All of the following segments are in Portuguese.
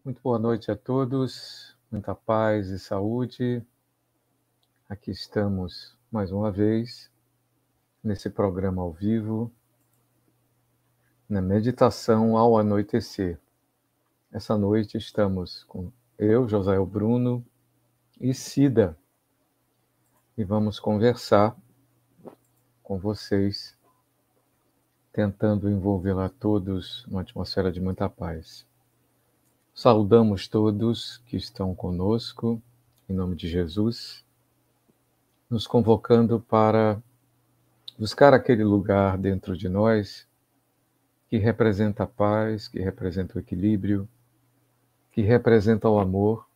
Muito boa noite a todos, muita paz e saúde. Aqui estamos mais uma vez nesse programa ao vivo, na meditação ao anoitecer. Essa noite estamos com eu, Josael Bruno e Cida, e vamos conversar com vocês, tentando envolver a todos numa atmosfera de muita paz. Saudamos todos que estão conosco, em nome de Jesus, nos convocando para buscar aquele lugar dentro de nós que representa a paz, que representa o equilíbrio, que representa o amor,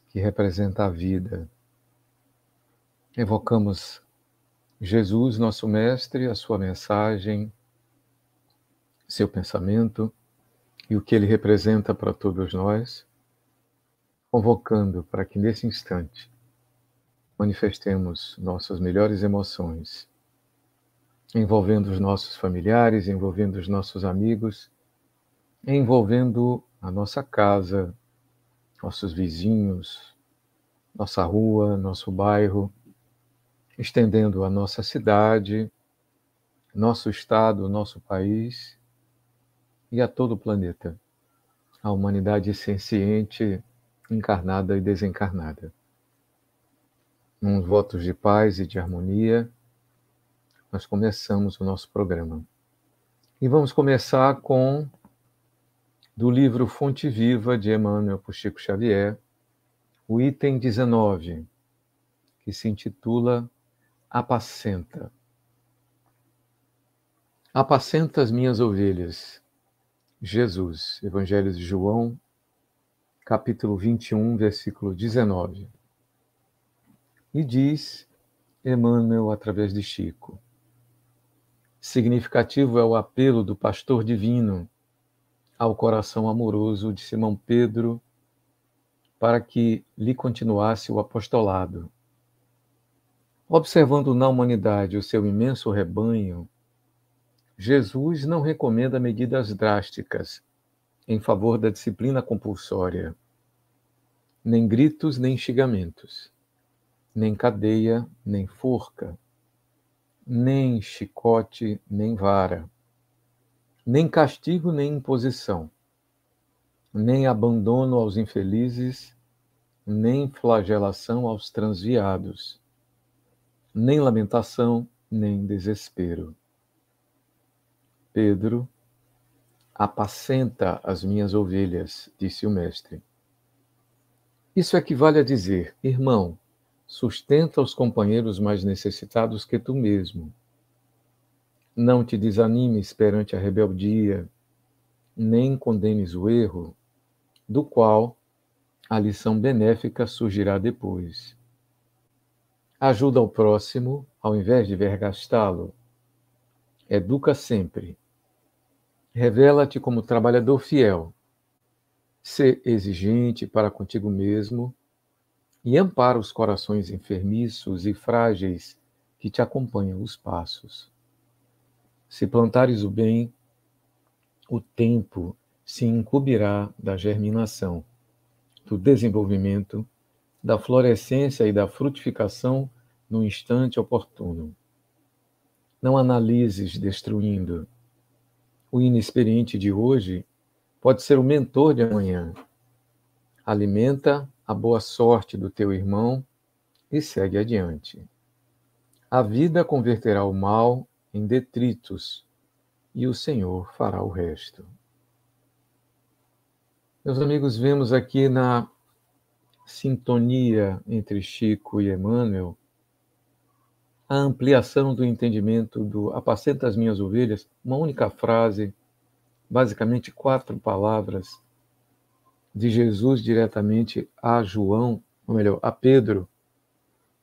que representa a vida. Evocamos Jesus, nosso Mestre, a sua mensagem, seu pensamento e o que ele representa para todos nós, convocando para que nesse instante manifestemos nossas melhores emoções, envolvendo os nossos familiares, envolvendo os nossos amigos, envolvendo a nossa casa, nossos vizinhos, nossa rua, nosso bairro, estendendo a nossa cidade, nosso estado, nosso país e a todo o planeta, a humanidade senciente, encarnada e desencarnada. Num votos de paz e de harmonia, nós começamos o nosso programa. E vamos começar com do livro Fonte Viva, de Emmanuel por Chico Xavier, o item 19, que se intitula Apacenta. Apacenta as minhas ovelhas. Jesus, Evangelho de João, capítulo 21, versículo 19. E diz Emmanuel através de Chico: significativo é o apelo do pastor divino ao coração amoroso de Simão Pedro para que lhe continuasse o apostolado. Observando na humanidade o seu imenso rebanho, Jesus não recomenda medidas drásticas em favor da disciplina compulsória, nem gritos, nem xingamentos, nem cadeia, nem forca, nem chicote, nem vara, nem castigo, nem imposição, nem abandono aos infelizes, nem flagelação aos transviados, nem lamentação, nem desespero. Pedro, apacenta as minhas ovelhas, disse o Mestre. Isso equivale a dizer, irmão, sustenta os companheiros mais necessitados que tu mesmo. Não te desanimes perante a rebeldia, nem condenes o erro, do qual a lição benéfica surgirá depois. Ajuda ao próximo, ao invés de vergastá-lo. Educa sempre. Revela-te como trabalhador fiel. Sê exigente para contigo mesmo e ampara os corações enfermiços e frágeis que te acompanham os passos. Se plantares o bem, o tempo se incumbirá da germinação, do desenvolvimento, da florescência e da frutificação no instante oportuno. Não analises destruindo. O inexperiente de hoje pode ser o mentor de amanhã. Alimenta a boa sorte do teu irmão e segue adiante. A vida converterá o mal em detritos e o Senhor fará o resto. Meus amigos, vemos aqui na sintonia entre Chico e Emmanuel a ampliação do entendimento do apacenta as minhas ovelhas, uma única frase, basicamente 4 palavras, de Jesus diretamente a João, ou melhor, a Pedro,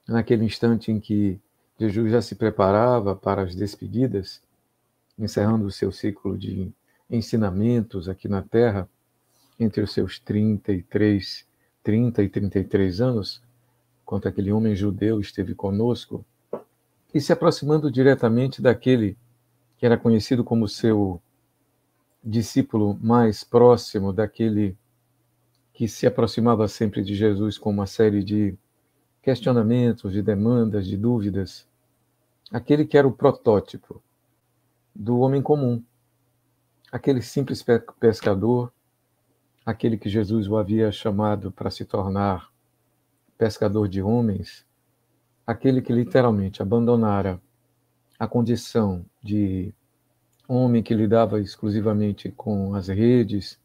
naquele instante em que Jesus já se preparava para as despedidas, encerrando o seu ciclo de ensinamentos aqui na Terra, entre os seus 30 e 33 anos, quando aquele homem judeu esteve conosco, e se aproximando diretamente daquele que era conhecido como seu discípulo mais próximo, daquele que se aproximava sempre de Jesus com uma série de questionamentos, de demandas, de dúvidas, aquele que era o protótipo do homem comum, aquele simples pescador, aquele que Jesus o havia chamado para se tornar pescador de homens, aquele que literalmente abandonara a condição de homem que lidava exclusivamente com as redes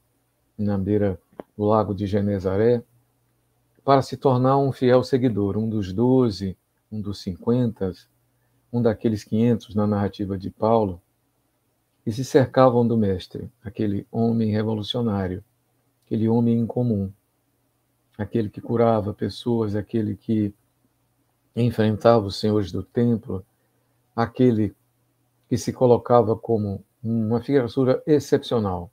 na beira do lago de Genezaré, para se tornar um fiel seguidor, um dos 12, um dos 50, um daqueles 500 na narrativa de Paulo, e se cercavam do Mestre, aquele homem revolucionário, aquele homem incomum, aquele que curava pessoas, aquele que enfrentava os senhores do templo, aquele que se colocava como uma criatura excepcional,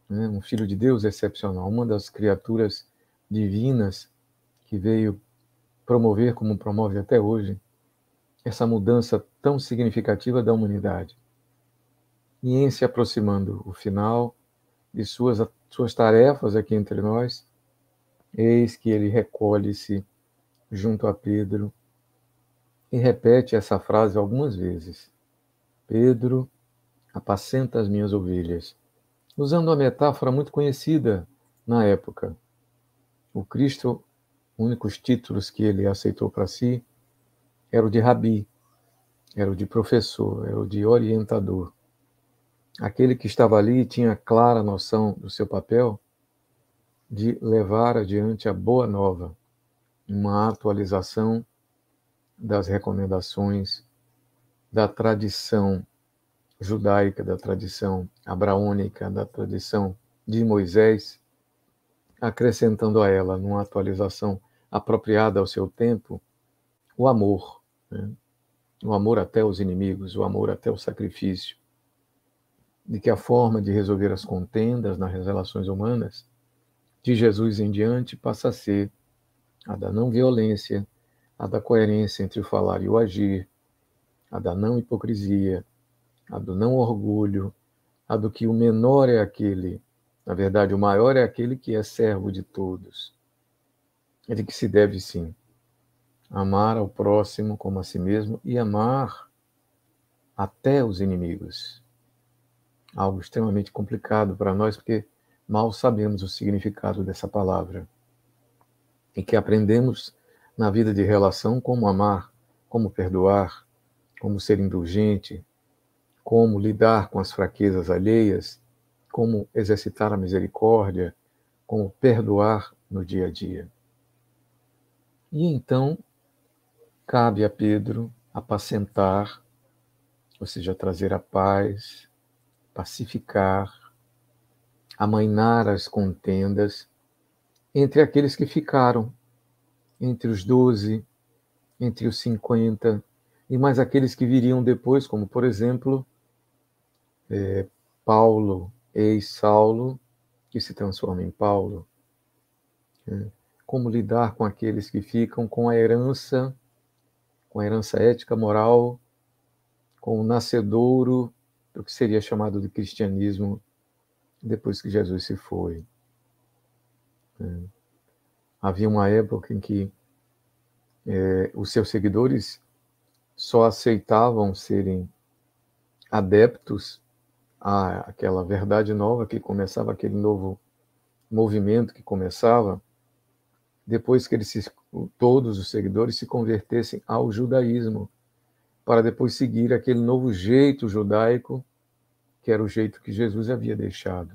né? Um filho de Deus excepcional, uma das criaturas divinas que veio promover, como promove até hoje, essa mudança tão significativa da humanidade. E em se aproximando o final de suas tarefas aqui entre nós, eis que ele recolhe-se junto a Pedro e repete essa frase algumas vezes. Pedro, apacenta as minhas ovelhas. Usando uma metáfora muito conhecida na época. O Cristo, únicos títulos que ele aceitou para si, era o de rabi, era o de professor, era o de orientador. Aquele que estava ali tinha clara noção do seu papel de levar adiante a boa nova, uma atualização das recomendações da tradição judaica, da tradição abraônica, da tradição de Moisés, acrescentando a ela, numa atualização apropriada ao seu tempo, o amor, né? O amor até os inimigos, o amor até o sacrifício, de que a forma de resolver as contendas nas relações humanas, de Jesus em diante, passa a ser a da não violência, a da coerência entre o falar e o agir, a da não hipocrisia, a do não orgulho, a do que o menor é aquele, na verdade, o maior é aquele que é servo de todos. É de que se deve, sim, amar ao próximo como a si mesmo e amar até os inimigos. Algo extremamente complicado para nós, porque mal sabemos o significado dessa palavra. E que aprendemos na vida de relação como amar, como perdoar, como ser indulgente, como lidar com as fraquezas alheias, como exercitar a misericórdia, como perdoar no dia a dia. E então, cabe a Pedro apacentar, ou seja, trazer a paz, pacificar, amainar as contendas entre aqueles que ficaram, entre os 12, entre os 50, e mais aqueles que viriam depois, como, por exemplo, Paulo, ex-Saulo, que se transforma em Paulo. Como lidar com aqueles que ficam com a herança ética, moral, com o nascedouro do que seria chamado de cristianismo depois que Jesus se foi. Havia uma época em que os seus seguidores só aceitavam serem adeptos àquela verdade nova que começava, aquele novo movimento que começava, depois que todos os seguidores se convertessem ao judaísmo, para depois seguir aquele novo jeito judaico, que era o jeito que Jesus havia deixado.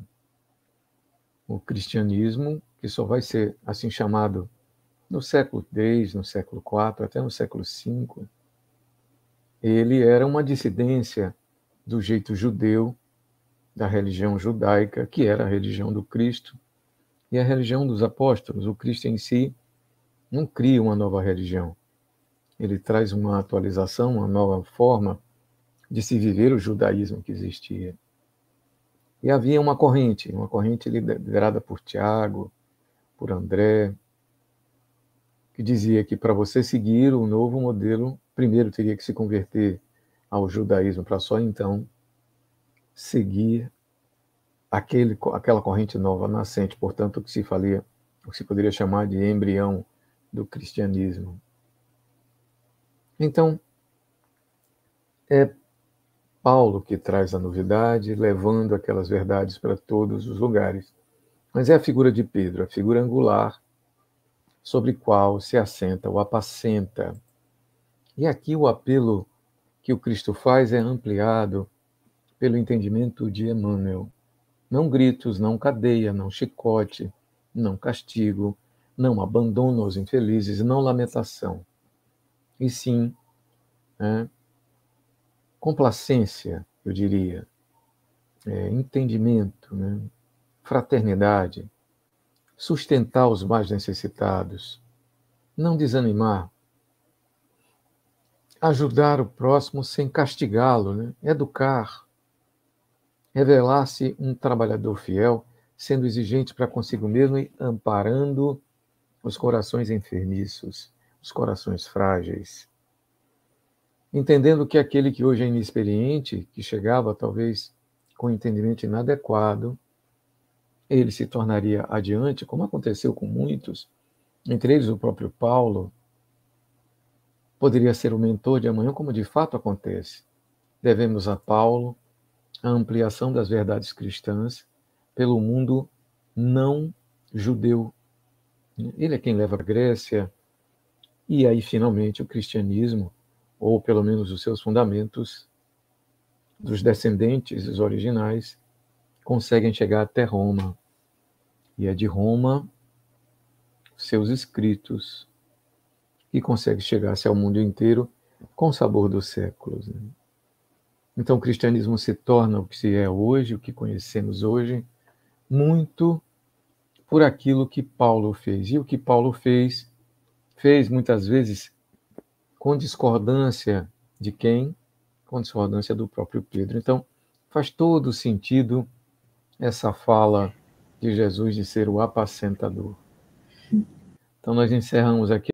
O cristianismo, que só vai ser assim chamado no século III, no século IV, até no século V, ele era uma dissidência do jeito judeu, da religião judaica, que era a religião do Cristo, e a religião dos apóstolos. O Cristo em si não cria uma nova religião. Ele traz uma atualização, uma nova forma de se viver o judaísmo que existia. E havia uma corrente liderada por Tiago, por André, que dizia que para você seguir o novo modelo, primeiro teria que se converter ao judaísmo, para só então seguir aquela corrente nova nascente, portanto, o que se poderia chamar de embrião do cristianismo. Então, é Paulo que traz a novidade, levando aquelas verdades para todos os lugares. Mas é a figura de Pedro, a figura angular, sobre qual se assenta o apacenta. E aqui o apelo que o Cristo faz é ampliado pelo entendimento de Emmanuel. Não gritos, não cadeia, não chicote, não castigo, não abandono aos infelizes, não lamentação. E sim, complacência, eu diria, entendimento, fraternidade, sustentar os mais necessitados, não desanimar, ajudar o próximo sem castigá-lo, educar, revelar-se um trabalhador fiel, sendo exigente para consigo mesmo e amparando os corações enfermiços, os corações frágeis. Entendendo que aquele que hoje é inexperiente, que chegava talvez com entendimento inadequado, ele se tornaria adiante, como aconteceu com muitos, entre eles o próprio Paulo, poderia ser o mentor de amanhã, como de fato acontece. Devemos a Paulo a ampliação das verdades cristãs pelo mundo não judeu. Ele é quem leva a Grécia, e aí finalmente o cristianismo, ou pelo menos os seus fundamentos, dos descendentes, os originais, conseguem chegar até Roma. E é de Roma, seus escritos, que consegue chegar-se ao mundo inteiro com o sabor dos séculos. Então o cristianismo se torna o que se é hoje, o que conhecemos hoje, muito por aquilo que Paulo fez. E o que Paulo fez muitas vezes com discordância de quem? Com discordância do próprio Pedro. Então, faz todo sentido essa fala de Jesus de ser o apacentador. Então, nós encerramos aqui